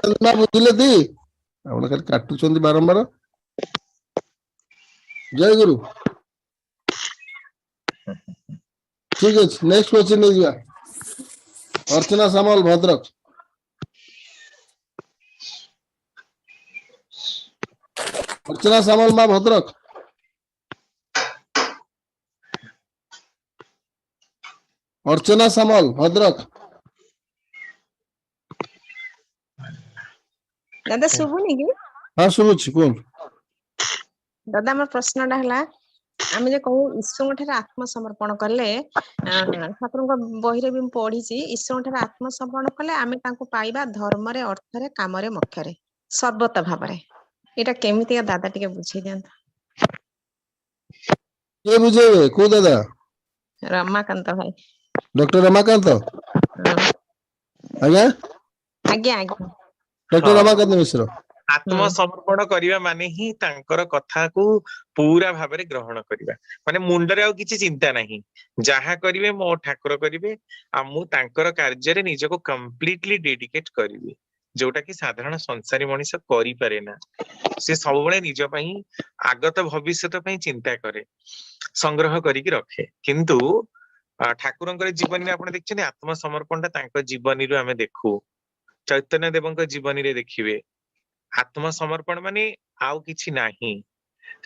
ବୁଝିଲେ ଦି ଆପଣ ଖାଲି କାଟୁଛନ୍ତି ବାରମ୍ବାର। ଜୟ ଗୁରୁ। ଠିକ ଅଛି, ନେକ୍ସଟ କ୍ୱେଶ୍ଚନ ନେଇଯିବା। ଅର୍ଚ୍ଚନା ସାମଲ ଭଦ୍ରକ। ଅର୍ଚ୍ଚନା ସାମଲ ମା ଭଦ୍ରକ। ଅର୍ଚ୍ଚନା ସାମଲ ଭଦ୍ରକ। ଦାଦା ଶୁଭୁନି କି? ହଁ ଶୁଭୁଛି, କୁହନ୍ତୁ। ଦାଦା ଆମର ପ୍ରଶ୍ନଟା ହେଲା, ଆମେ ଯେ କହୁ ଈଶ୍ୱରଙ୍କ ଠାରେ ଆତ୍ମସମର୍ପଣ କଲେ, ଠାକୁରଙ୍କ ବହିରେ ବି ମୁଁ ପଢିଛି, ଈଶ୍ୱରଙ୍କ ଠାରେ ଆତ୍ମସମର୍ପଣ କଲେ ଆମେ ତାଙ୍କୁ ପାଇବା ଧର୍ମରେ, ଅର୍ଥରେ, କାମରେ, ମୋକ୍ଷରେ, ସର୍ବତ ଭାବରେ। ଏଇଟା କେମିତିକା ଦାଦା ଟିକେ ବୁଝେଇ ଦିଅନ୍ତୁ। କିଏ ବୁଝେଇବେ, କୋଉ ଦାଦା? ରମାକାନ୍ତ ଭାଇ। ଡକ୍ଟର ରମାକାନ୍ତ। ଆଜ୍ଞା ଆଜ୍ଞା ଆଜ୍ଞା। ଡକ୍ଟର ରମାକାନ୍ତ ମିଶ୍ର। ଆତ୍ମସମର୍ପଣ କରିବା ମାନେ ହିଁ ତାଙ୍କର କଥାକୁ ପୁରା ଭାବରେ ଗ୍ରହଣ କରିବା, ମାନେ ମୁଣ୍ଡରେ ଆଉ କିଛି ଚିନ୍ତା ନାହିଁ। ଯାହା କରିବେ ମୋ ଠାକୁର କରିବେ, ଆଉ ମୁଁ ତାଙ୍କର କାର୍ଯ୍ୟରେ ନିଜକୁ କମ୍ପ୍ଲିଟଲି ଡେଡିକେଟ କରିବି, ଯୋଉଟା କି ସାଧାରଣ ସଂସାରୀ ମଣିଷ କରିପାରେ ନା। ସେ ସବୁବେଳେ ନିଜ ପାଇଁ, ଆଗତ ଭବିଷ୍ୟତ ପାଇଁ ଚିନ୍ତା କରେ, ସଂଗ୍ରହ କରିକି ରଖେ। କିନ୍ତୁ ଠାକୁରଙ୍କର ଜୀବନୀରେ ଆପଣ ଦେଖିଛନ୍ତି ଆତ୍ମସମର୍ପଣଟା ତାଙ୍କ ଜୀବନୀରୁ ଆମେ ଦେଖୁ। ଚୈତନ୍ୟ ଦେବଙ୍କ ଜୀବନୀରେ ଦେଖିବେ ଆତ୍ମସମର୍ପଣ ମାନେ ଆଉ କିଛି ନାହିଁ।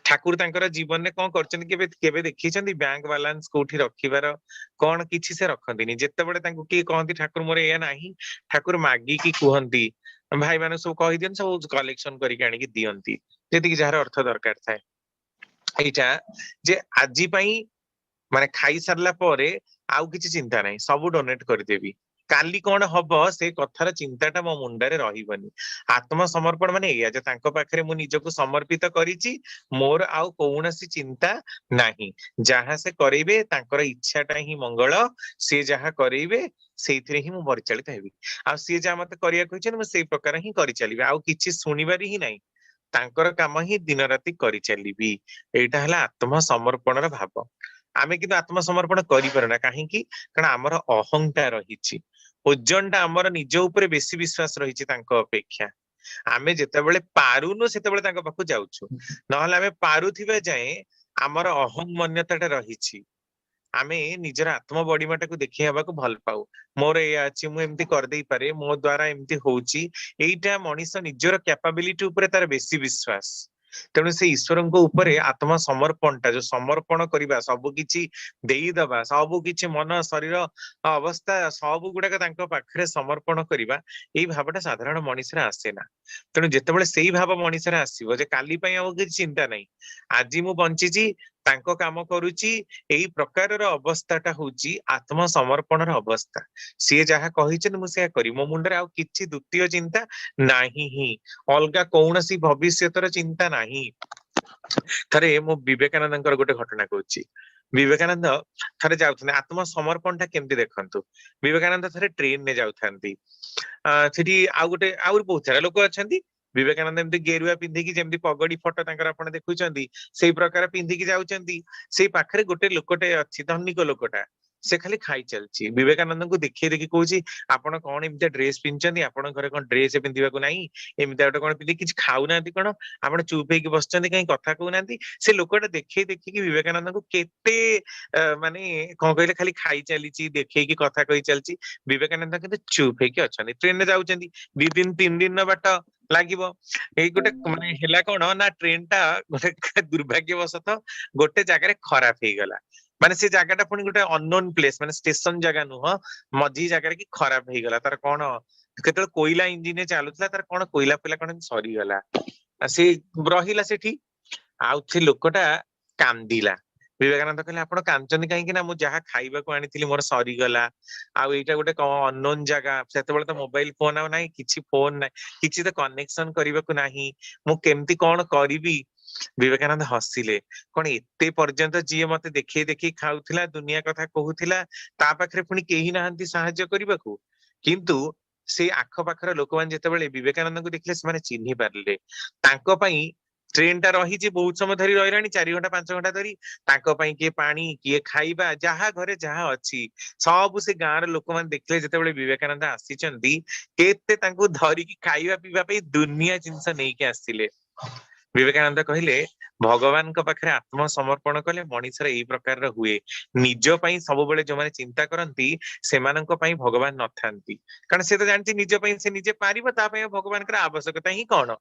ଠାକୁର ତାଙ୍କର ଜୀବନରେ କଣ କରିଛନ୍ତି କେବେ କେବେ ଦେଖିଛନ୍ତି? ବ୍ୟାଙ୍କ ବାଲାନ୍ସ କୋଉଠି ରଖିବାର କଣ କିଛି ସେ ରଖନ୍ତିନି। ଯେତେବେଳେ ତାଙ୍କୁ କିଏ କହନ୍ତି ଠାକୁର ମୋର ଏଇଆ ନାହିଁ, ଠାକୁର ମାଗିକି କୁହନ୍ତି, ଭାଇ ମାନେ ସବୁ କହିଦିଅନ୍ତି, ସବୁ କଲେକ୍ସନ କରିକି ଆଣିକି ଦିଅନ୍ତି, ଯେତିକି ଯାହାର ଅର୍ଥ ଦରକାର ଥାଏ। ଏଇଟା ଯେ ଆଜି ପାଇଁ ମାନେ ଖାଇସାରିଲା ପରେ ଆଉ କିଛି ଚିନ୍ତା ନାହିଁ, ସବୁ ଡୋନେଟ କରିଦେବି, କାଲି କଣ ହବ ସେ କଥାର ଚିନ୍ତାଟା ମୋ ମୁଣ୍ଡରେ ରହିବନି। ଆତ୍ମସମର୍ପଣ ମାନେ ଏଇଆ ଯେ ତାଙ୍କ ପାଖରେ ମୁଁ ନିଜକୁ ସମର୍ପିତ କରିଛି, ମୋର ଆଉ କୌଣସି ଚିନ୍ତା ନାହିଁ। ଯାହା ସେ କରେଇବେ ତାଙ୍କର ଇଚ୍ଛାଟା ହିଁ ମଙ୍ଗଳ, ସେ ଯାହା କରେଇବେ ସେଇଥିରେ ହିଁ ମୁଁ ପରିଚାଳିତ ହେବି, ଆଉ ସିଏ ଯାହା ମତେ କରିବାକୁ କହିଛନ୍ତି ମୁଁ ସେଇ ପ୍ରକାର ହିଁ କରିଚାଲିବି, ଆଉ କିଛି ଶୁଣିବାରି ହିଁ ନାହିଁ। ତାଙ୍କର କାମ ହିଁ ଦିନ ରାତି କରିଚାଲିବି। ଏଇଟା ହେଲା ଆତ୍ମସମର୍ପଣର ଭାବ। ଆମେ କିନ୍ତୁ ଆତ୍ମସମର୍ପଣ କରିପାରୁନା, କାହିଁକି? କାରଣ ଆମର ଅହଂଟା ରହିଛି, ଓଜନଟା ଆମର ନିଜ ଉପରେ ବେଶୀ ବିଶ୍ୱାସ ରହିଛି ତାଙ୍କ ଅପେକ୍ଷା। ଆମେ ଯେତେବେଳେ ପାରୁନୁ ସେତେବେଳେ ତାଙ୍କ ପାଖକୁ ଯାଉଛୁ, ନହେଲେ ଆମେ ପାରୁଥିବା ଯାଏଁ ଆମର ଅହଂମନ୍ୟତାଟା ରହିଛି। ଆମେ ନିଜର ଆତ୍ମବଡ଼ିମାଟାକୁ ଦେଖେଇ ହେବାକୁ ଭଲ ପାଉ, ମୋର ଏଇଆ ଅଛି, ମୁଁ ଏମିତି କରିଦେଇପାରେ, ମୋ ଦ୍ଵାରା ଏମିତି ହଉଛି। ଏଇଟା ମଣିଷ ନିଜର କ୍ୟାପାବିଲିଟି ଉପରେ ତାର ବେଶୀ ବିଶ୍ୱାସ। ତେଣୁ ସେ ଈଶ୍ୱରଙ୍କ ଉପରେ ଆତ୍ମସମର୍ପଣଟା, ଯୋଉ ସମର୍ପଣ କରିବା, ସବୁ କିଛି ଦେଇଦବା, ସବୁ କିଛି ମନ ଶରୀର ଅବସ୍ଥା ସବୁ ଗୁଡାକ ତାଙ୍କ ପାଖରେ ସମର୍ପଣ କରିବା, ଏଇ ଭାବଟା ସାଧାରଣ ମଣିଷରେ ଆସେ ନା। ତେଣୁ ଯେତେବେଳେ ସେଇ ଭାବ ମଣିଷରେ ଆସିବ ଯେ କାଲି ପାଇଁ ଆଉ କିଛି ଚିନ୍ତା ନାହିଁ, ଆଜି ମୁଁ ବଞ୍ଚିଛି, ତାଙ୍କ କାମ କରୁଛି, ଏଇ ପ୍ରକାରର ଅବସ୍ଥାଟା ହଉଛି ଆତ୍ମସମର୍ପଣର ଅବସ୍ଥା। ସିଏ ଯାହା କହିଛନ୍ତି ମୁଁ ସେୟା କରିବି, ମୋ ମୁଣ୍ଡରେ ଆଉ କିଛି ଦ୍ୱିତୀୟ ଚିନ୍ତା ନାହିଁ ହିଁ, ଅଲଗା କୌଣସି ଭବିଷ୍ୟତର ଚିନ୍ତା ନାହିଁ। ଥରେ ମୁଁ ବିବେକାନନ୍ଦଙ୍କର ଗୋଟେ ଘଟଣା କହୁଛି। ବିବେକାନନ୍ଦ ଥରେ ଯାଉଛନ୍ତି, ଆତ୍ମସମର୍ପଣଟା କେମିତି ଦେଖନ୍ତୁ। ବିବେକାନନ୍ଦ ଥରେ ଟ୍ରେନରେ ଯାଉଥାନ୍ତି, ସେଠି ଆଉ ଆହୁରି ବହୁତ ସାରା ଲୋକ ଅଛନ୍ତି। ବିବେକାନନ୍ଦ ଏମିତି ଗେରୁଆ ପିନ୍ଧିକି, ଯେମିତି ପଗଡି ଫଟୋ ତାଙ୍କର ଆପଣ ଦେଖୁଛନ୍ତି ସେଇ ପ୍ରକାର ପିନ୍ଧିକି ଯାଉଛନ୍ତି। ସେଇ ପାଖରେ ଗୋଟେ ଲୋକଟେ ଅଛି, ଧନିକ ଲୋକଟା, ସେ ଖାଲି ଖାଇ ଚାଲିଛି। ବିବେକାନନ୍ଦଙ୍କୁ ଦେଖେଇ ଦେଖି କହୁଛି, ଆପଣ କଣ ଏମିତିଆ ଡ୍ରେସ ପିନ୍ଧିଛନ୍ତି, ଆପଣଙ୍କ ଘରେ କଣ ଡ୍ରେସ ପିନ୍ଧିବାକୁ ନାହିଁ, ଏମିତିଆ ଗୋଟେ କଣ ପିନ୍ଧି କିଛି ଖାଉନାହାନ୍ତି କଣ, ଆପଣ ଚୁପ ହେଇକି ବସିଛନ୍ତି କାହିଁ କଥା କହୁନାହାନ୍ତି। ସେ ଲୋକଟା ଦେଖେଇ ଦେଖିକି ବିବେକାନନ୍ଦଙ୍କୁ କେତେ ମାନେ କଣ କହିଲେ, ଖାଲି ଖାଇ ଚାଲିଛି, ଦେଖେଇକି କଥା କହି ଚାଲିଛି। ବିବେକାନନ୍ଦ କିନ୍ତୁ ଚୁପ ହେଇକି ଅଛନ୍ତି। ଟ୍ରେନରେ ଯାଉଛନ୍ତି, 2 ଦିନ 3 ଦିନର ବାଟ ଲାଗିବ। ଏଇ ଗୋଟେ ମାନେ ହେଲା କଣ ନା, ଟ୍ରେନଟା ଗୋଟେ ଦୁର୍ଭାଗ୍ୟବଶତଃ ଗୋଟେ ଜାଗାରେ ଖରାପ ହେଇଗଲା। ମାନେ ସେ ଜାଗାଟା ପୁଣି ଗୋଟେ ଅନନୋନ ପ୍ଲେସ, ମାନେ ଷ୍ଟେସନ ଜାଗା ନୁହଁ, ମଝି ଜାଗାରେ କି ଖରାପ ହେଇଗଲା। ତାର କଣ କେତେବେଳେ କୋଇଲା ଇଞ୍ଜିନରେ ଚାଲୁଥିଲା, ତାର କଣ କୋଇଲା ଫୋଇଲା କଣ ସରିଗଲା, ସେ ରହିଲା ସେଠି। ଆଉ ସେ ଲୋକଟା କାନ୍ଦିଲା। ବିବେକାନନ୍ଦ କହିଲେ, ଆପଣ କାନ୍ଦୁଛନ୍ତି କାହିଁକି? ନା ମୁଁ ଯାହା ଖାଇବାକୁ ଆଣିଥିଲି ମୋର ସରିଗଲା, ଆଉ ଏଇଟା ଗୋଟେ କଣ ଅନନୋନ ଜାଗା, ସେତେବେଳେ ତ ମୋବାଇଲ ଫୋନ ଆଉ ନାହିଁ, କିଛି ଫୋନ ନାହିଁ, କିଛି ତ କନେକ୍ସନ କରିବାକୁ ନାହିଁ, ମୁଁ କେମିତି କଣ କରିବି? ବିବେକାନନ୍ଦ ହସିଲେ, କଣ ଏତେ ପର୍ଯ୍ୟନ୍ତ ଯିଏ ମତେ ଦେଖେଇ ଦେଖେଇ ଖାଉଥିଲା, ଦୁନିଆ କଥା କହୁଥିଲା, ତା ପାଖରେ ପୁଣି କେହି ନାହାନ୍ତି ସାହାଯ୍ୟ କରିବାକୁ? କିନ୍ତୁ ସେଇ ଆଖପାଖର ଲୋକମାନେ ଯେତେବେଳେ ବିବେକାନନ୍ଦଙ୍କୁ ଦେଖିଲେ, ସେମାନେ ଚିହ୍ନି ପାରିଲେ। ତାଙ୍କ ପାଇଁ ट्रेन टा रही बहुत समय धरी रही 4 घंटा 5 घंटा धरी ताको पई किए पानी किए खाइबा जहा घरे जहा अच्छी सब से गाँव लोक मैंने देखले जिते विवेकानंद आसीचंती केते तांको धरिकी खाइबा पीवा पे दुनिया जिनस नहीं के आसिले विवेकानंद कहले भगवान को पाखरे आत्मसमर्पण कले मनीषर यही प्रकार हुए निज पई सब बेले जो माने चिंता करंती सेमानंक पई भगवान न थांती कारण से तो जानती निज पई से निजे पारिबो ता पई भगवान कर आवश्यकता ही कोन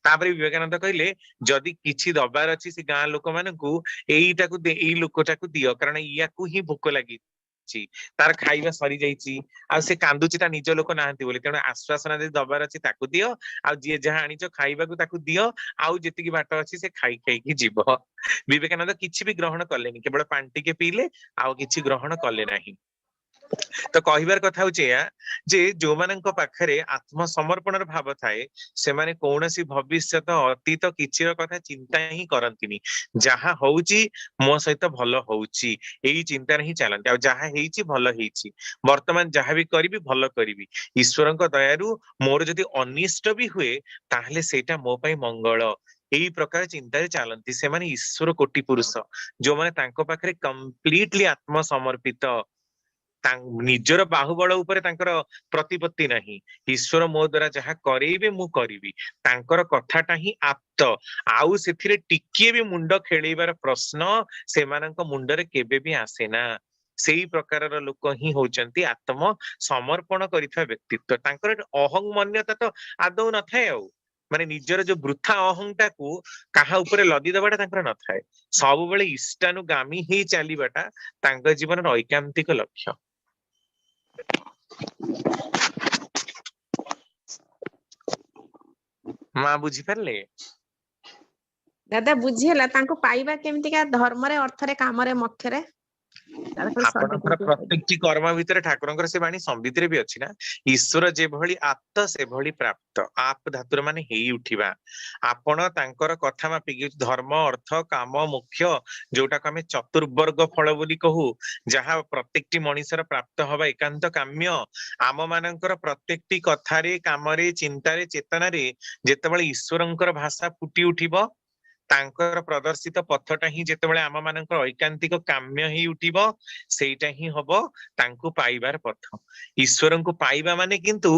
तापरे विवेकानंद कहले जदि किछि दबार अछि से गाँ लोक मानकू एईटाकू एई लोकटाकू दियो कारण इयाकू ही भोक लागि तार खाइबा सरी जाइछि आ से कांदुची ता निज लोक नाहंती बोली तेणु आश्वासना दे दबार अछि ताकू दियो आ जे जहा आनिचो खाइबा को ताकू दियो आउ जेतिकी बाट अछि से खाई खाई की जीव विवेकानंद किछि भी ग्रहण कलेनी केवल पानी के पीले आउ किछि ग्रहण कले नाही तो कहबार कथा होचे या जे जो माननक पाखरे आत्मसमर्पणर भाव थाए से माने कौनसी भविष्यत अतीत किछिर कथा चिंता ही करंतिनी जहा होउची मो सहित भलो होउची एई चिंता नहीं चलंती आ जहा हेइची भलो हेइची वर्तमान जहा भी करिवि भलो करिवि ईश्वरक दयारु मोर जदि अनिष्ट भी हुए ताहले सेटा मो पई मंगल एई प्रकार चिंता चलंती से माने ईश्वर कोटि पुरुष जो माने तांको पाखरे कंप्लीटली आत्मसमर्पित निजर बाहुबल उपरे तांकर प्रतिपत्ति नहीं ईश्वर मो द्वारा जहा करेइबे मु करिवि तांकर कथाटा ही आप्त आउ सेथिरे टिकिए भी मुंड खेळेबार प्रश्न सेमानंक मुंडरे केबे भी आसेना सेई प्रकारर लोक ही होचंती आत्म समर्पण करिथा व्यक्तित्व तांकर अहं मान्यता तो आदौ न थाए माने निजर जो वृथा अहंटा को काहा उपरे लदी दबाटा तांकर न थाए सब बेले इष्टानुगामी ही चलीबाटा तांक जीवन ऐकांतिक लक्ष्य मां बुझी पारले दादा बुझीला तांको पाइबा केमतिका धर्म रे अर्थ रे काम रे मोक्ष रे आपणकर प्रत्येक कर्म भितर ठाकुरंकर से बाणी संबित भी अच्छी ना ईश्वर जे भली आप्त से भली प्राप्त आप धातुर माने हेई उठिबा आपण तांकर कथा मापी धर्म अर्थ काम मुख्य जोटा को हमें चतुर्वर्ग फल बोली कहू जहा प्रत्येकटी मनीषर प्राप्त हवा एकांत काम्य आम मानकर प्रत्येकटी कथारे कामरे चिंतारे चेतनारे जेतेबेले ईश्वरंकर भाषा फुटी उठिबो तांकर प्रदर्शित पथटा ही जेतेबेले आम मानकर ऐकांतिक काम्य ही उठिबो सेटा ही हबो तांकु पाइबार पथ ईश्वरंकु पाइबा माने किंतु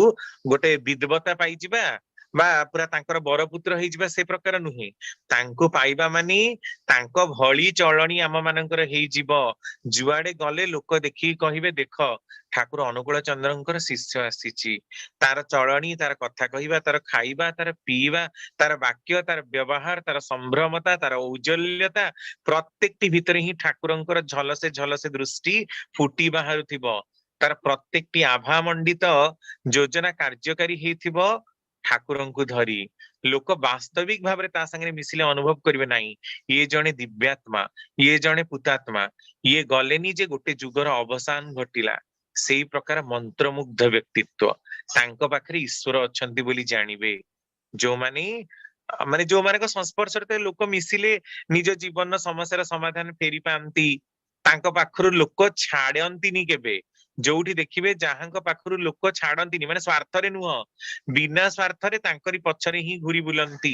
गोटे विद्वता पाई जिबा बा पूरा तांकर बरपुत्र हेइ जिबा से प्रकार नुहे तांकु पाइबा माने तांको भली चलणी आम मानकर हेइ जिवो जुआडे गले लोक देखि कहिबे देख ठाकुर अनुकूल चंद्रंकर शिष्य आसीची तार चलणी तार कथा कहिबा तार खाइबा तार पीबा तार वाक्य तार व्यवहार तार संभ्रमता तार औज्जल्यता प्रत्येकटी भितर ही ठाकुरंकर झलसे दृष्टि फुटी बाहारुथिबो तार प्रत्येकटी आभा मंडित योजना कार्यकारी हेइथिबो ठाकुरंकु धरी लोक वास्तविक भाव ता संगे मिसिले अनुभव करिवे नाही ये जणे दिव्यात्मा ये जणे पुतात्मा ये गलेनी जे गोटे जुगर अवसान घटिला सेई प्रकार मंत्रमुग्ध व्यक्तित्व तांको पाखरे ईश्वर अछंती बोली जानिबे जो माने जो माने संस्पर्श लोक मिसिले निज जीवन समस्यार समाधान फेरी पांती तांको पाखरु लोक छाड़ंतीनी केबे जोठी देखिबे जहांक पाखरु लोक छाड़ंतीनी माने स्वार्थरे नुह बिना स्वार्थरे तांकरी पछरे ही घुरी बुलंती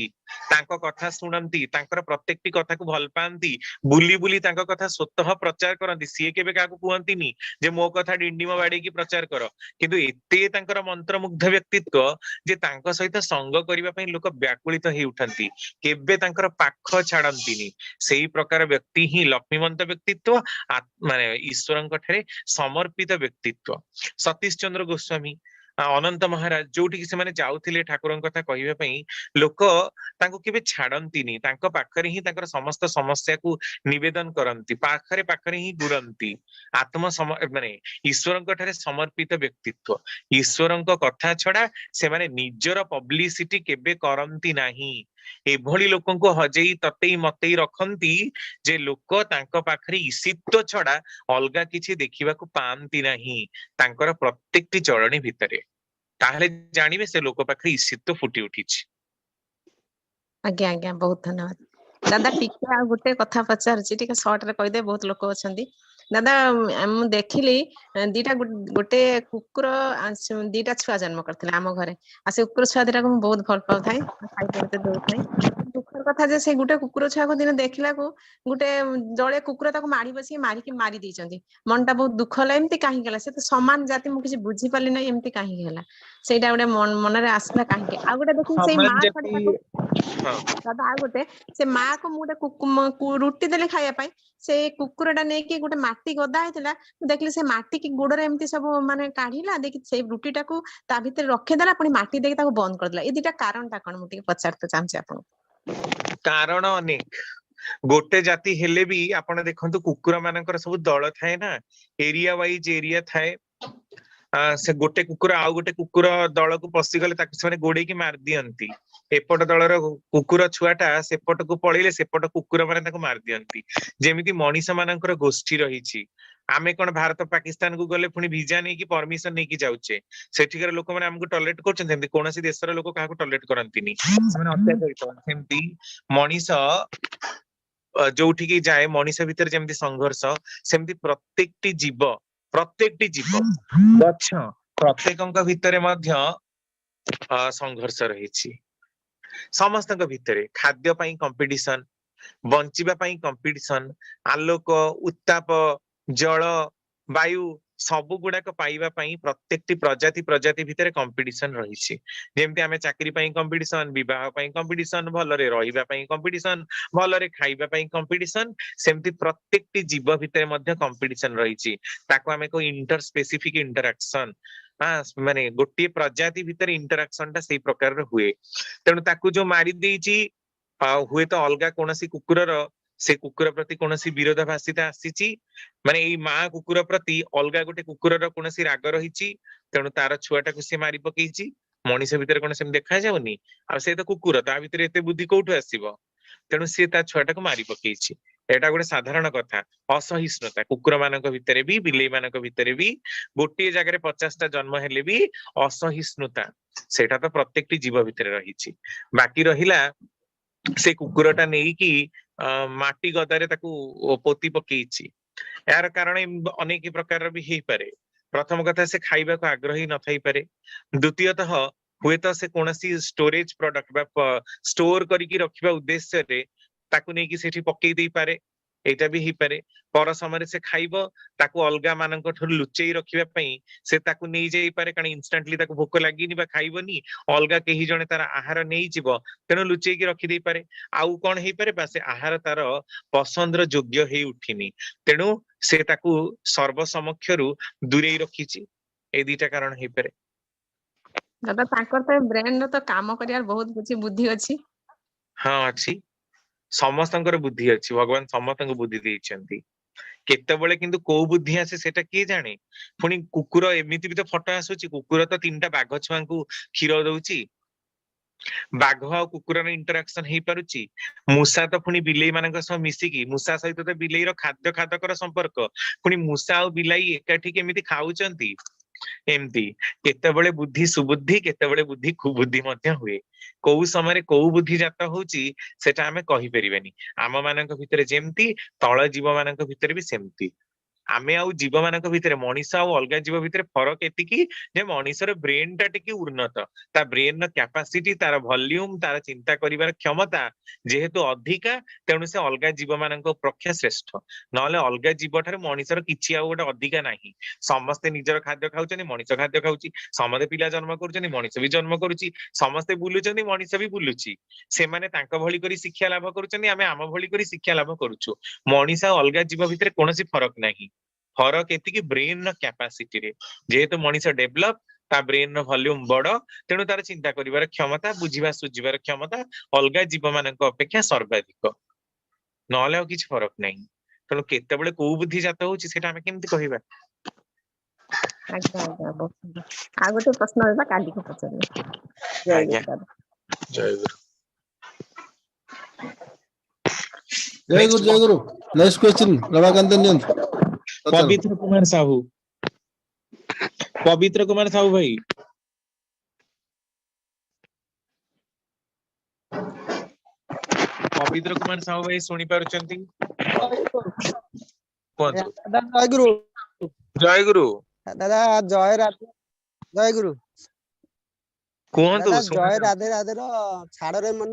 तांको कथा सुनंती तांकर प्रत्येकटी कथा को भल पांती बुली बुली तांको कथा स्वतः प्रचार करंती सिए केबे काकू कुहंतीनी जे मो कथा डिंडीम बाडी की प्रचार कर किंतु एते तांकर मंत्रमुग्ध व्यक्तित्व जे तांको सहित संग करिबा पई लोक व्याकुलित हे उठंती केबे तांकर पाख छाड़ंतीनी सेही प्रकार व्यक्ति ही लक्ष्मीवंत व्यक्तित्व माने ईश्वरंक ठरे समर्पित व्यक्तित्व सतीश चंद्र गोस्वामी अनंत महाराज जोठी से माने जाउथिले ठाकुरंक कथा कहिबा पई लोक तांको केबे छाड़ंतीनी तांको पाखरे ही तांकर समस्त समस्या को निवेदन करंती पाखरे ही गुरंती माने ईश्वरंक ठरे समर्पित व्यक्तित्व ईश्वरंक कथा छडा से माने निजर पब्लिसिटी केबे करंती नाही एभली लोकंको हजेई ततेई मतई रखंती जे लोक तांको पाखरे ईशित्व छडा अलगा किछि देखिबा को पांती नाही तांकर प्रत्येकटी चलणी भितरे ताहले जानिबे से लोक पाखरे ईशित्व फुटी उठिछि आज्ञा आज्ञा बहुत धन्यवाद दादा टिके आ गुटे कथा पचारछि टिके शॉर्ट रे कहि दे बहुत लोक अछंती दादा हम देखिली दीटा गोटे कुकुर दीटा छुआ जन्म करथिले आम घरे आ से कुकुर छुआ दीटा को बहुत भल पाउ थाई खाइ परते दउ थाई दुखर କଥା ଯେ ସେ गुटे कुकुर छुआ दिन देखला को गुटे जड़े कुकुर ताको मारी बसी मारी देइचंती मनटा बहुत दुख होला एमती काहे गेला से तो समान जाति मु किछि बुझी पाली नै एमती काहे गेला सेटा गुटे मन रे आसला काहे आ गुटे देखि सेई समान मां जाति छडा हाँ दादा आ गुटे से मां को मु गुटे रुटी देले खाया पाई से कुकुरटा नै कि गुटे माटी गदा हेतला देखली से माटी की गोडरे एमती सब माने काढिला देखि से रुटीटा को ता भितर रखे देला पुनी माटी देके ताको बंद कर देला ए दिटा कारणटा कोन मु टिके पचारते चाहछि आपन कारण अनेक गोटे जाति हेले भी आपण देखंतु कुकुर मानकर सब दल थाए ना एरिया वाइज एरिया थाए से गोटे कुकुर आउ गोटे कुकुर दल को पशि गले ताके से गोड़े की मार दियंती एपट दलर कुकुर छुआटा सेपट को पळेले सेपट कुकुर माने ताको मार दियंती जेमिति मनीष मानकर गोष्ठी रहिछि आमे कोन भारत पाकिस्तान को गले पुनी वीजा नै कि परमिशन नै कि जाउचे सेठिकर लोक माने हमको टॉलरेट करछन सेमति कोनसी देशर लोक काहा को टॉलरेट करंतिनी माने अत्याचारित सेमति मनीष जोठी की जाए मनीष भीतर जेमति संघर्ष सेमति प्रत्येकटी जीव गच्छ प्रत्येकଙ୍କ ଭିତରେ ମଧ୍ୟ संघर्ष रहिछि ସମସ୍ତଙ୍କ ଭିତରେ ଖାଦ୍ୟ ପାଇଁ କମ୍ପିଟିସନ ବଞ୍ଚିବା ପାଇଁ କମ୍ପିଟିସନ ଆଲୋକ ଉତ୍ତାପ ଜଳ ବାୟୁ ସବୁ गुड़ाक पाइबा ପାଇଁ प्रत्येकटी प्रजाति भितर कंपिटिशन रहिछि जेमति आमे चाकरी ପାଇଁ कंपिटिशन विवाह ପାଇଁ कंपिटिशन भलरे रहिबा ପାଇଁ कंपिटिशन भलरे खाइबा ପାଇଁ कंपिटिशन सेमति प्रत्येकटी जीव भितर मध्ये कंपिटिशन रहिछि ताको आमे को इंटर स्पेसिफिक इंटरैक्शन माने गोटे प्रजाति भितर इंटरैक्शन ता सेही प्रकार रे हुए तेनु ताकू जो मारी देइछि हुए तो अलगा कोनसी कुकुरर से कुकुर प्रति कोनसी विरोधाभासिता आसीछि माने एई मां कुकुर प्रति अलगा गोटे कुकुरर कोनसी राग रहिछि तेनु तार छुआटा को से मारी पकेइछि मनीष भितर कोन सेम देखा जाउनी आ से तो कुकुर ता भितर एते बुद्धि कोठु आसीबो तेनु से ता छुआटा को मारी पकेइछि एटा गोटे साधारण कथा असहिष्णुता कुकुर मानक भितर भी बिलेई मानक भितर भी गोटे जगह 50टा जन्म हेले भी असहिष्णुता सेटा तो प्रत्येकटी जीव भितर रहिछि बाकी रहिला से कुकुरटा नेई कि माटी गदारे ताकू पोती पकेइछि यार कारण अनेक प्रकार भी हेई पारे प्रथम कथा से खाइबा को आग्रही न थाई पारे द्वितीयतः हुए तो से कोनसी स्टोरेज प्रोडक्ट बा स्टोर करिकि रखिबा उद्देश्य रे ताकू नेकी सेठी पकेई देई पारे एटा भी हेई पारे पर समय से खाइबो ताकू अलगा मानक ठुर लुचेई रखिबा पई से ताकू नेई जाई पारे कारण इंस्टेंटली ताकू भोक लागिनी बा खाइबोनी अलगा केही जणे तार आहार नेई जिवो तेनो लुचेई की रखि देई पारे आउ कोन हेई पारे बा से आहार तार पसंदर योग्य हेई उठिनी तेनु से ताकू सर्व समक्षरु दूरेई रखिछि ए दीटा कारण हेई पारे दादा ताकर तो ब्रेन तो काम करियार बहुत कुछ बुद्धि अछि हां अछि समस्तंकर बुद्धि अछि भगवान समस्तंक बुद्धि देइछन्ती केतेबेले किंतु को बुद्धि आसे सेटा किए जाने पुनी कुकुर एमिति भी तो फटो आसुची कुकुर तो 3टा बाघ छुआंकू क्षीर दउची बाघ आ कुकुरर इंटरैक्शन हेई पारुची मूसा तो पुनी बिलेई मानक सह मिसिकी मूसा सहित तो बिलेई रो खाद्य खादकर संपर्क पुनी मूसा आ बिलाई एकाठी केमिति खाउचंती एमती केतेबेले बुद्धि सुबुद्धि केतेबेले बुद्धि कुबुद्धि मध्य हुए को समय को बुद्धि जात होउची सेटा हमें कहि परिबेनी आम मानक भितरे जेमती तळ जीव मानक भितरे भी सेमती आमे आउ जीव मानक भितरे मनीष आउ अलगा जीव भितरे फरक एतिकी जे मनीषर ब्रेन टा टिके उन्नत ता ब्रेन कैपेसिटी तार वॉल्यूम तार चिंता करिवार क्षमता जेहेतु अधिका तेणु से अलगा जीव मानक अपेक्षा श्रेष्ठ नले अलगा जीव ठारे मनीषर किछि आउ गोटे अधिका नाही समस्ते निजर खाद्य खाउचनी मनीष खाद्य खाउची समते पिला जन्म करूचनी मनीष भी जन्म करूची समस्ते बुलुचनी मनीष भी बुलुची से माने तांका भली करी शिक्षा लाभ करूचनी आमे आम भली करी शिक्षा लाभ करूछु मनीष आ अलगा जीव भितरे कोनोसी फरक नाही फरक एतिकी ब्रेन रो कैपेसिटी रे जेहेतु मनीष डेवलप ता ब्रेन रो वॉल्यूम बड़ तेणु तार चिंता करिवार क्षमता बुझिबा सुझिबार क्षमता अलगा जीव मानक अपेक्षा सर्वाधिक नले आ किछ फरक नाही तेणु केतेबेले को बुद्धि जात होउची सेटा हमें केमति कहिबा आज्ञा आज्ञा बहुत सुंदर आ गोटे प्रश्न देबा काली को पचारबे जय गुरु दादा जय गुरु जय गुरु नेक्स्ट क्वेश्चन रमाकांत नियंत पवित्र कुमार साहू भाई पवित्र कुमार साहू भाई सुनी पारुचंती जय गुरु जय गुरु दादा जय राधे जय गुरु कुहंतु दादा जय राधे राधे रो छाड़ रे मन